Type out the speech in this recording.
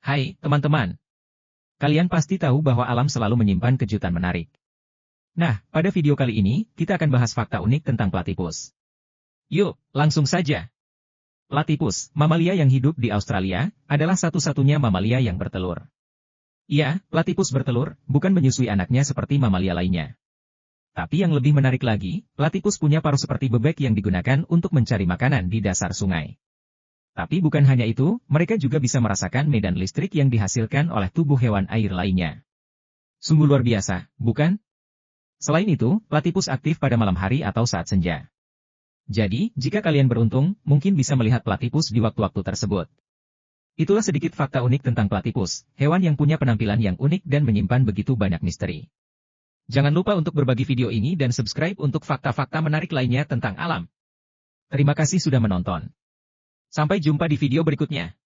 Hai, teman-teman. Kalian pasti tahu bahwa alam selalu menyimpan kejutan menarik. Nah, pada video kali ini, kita akan bahas fakta unik tentang platypus. Yuk, langsung saja. Platypus, mamalia yang hidup di Australia, adalah satu-satunya mamalia yang bertelur. Iya, platypus bertelur, bukan menyusui anaknya seperti mamalia lainnya. Tapi yang lebih menarik lagi, platypus punya paruh seperti bebek yang digunakan untuk mencari makanan di dasar sungai. Tapi bukan hanya itu, mereka juga bisa merasakan medan listrik yang dihasilkan oleh tubuh hewan air lainnya. Sungguh luar biasa, bukan? Selain itu, platypus aktif pada malam hari atau saat senja. Jadi, jika kalian beruntung, mungkin bisa melihat platypus di waktu-waktu tersebut. Itulah sedikit fakta unik tentang platypus, hewan yang punya penampilan yang unik dan menyimpan begitu banyak misteri. Jangan lupa untuk berbagi video ini dan subscribe untuk fakta-fakta menarik lainnya tentang alam. Terima kasih sudah menonton. Sampai jumpa di video berikutnya.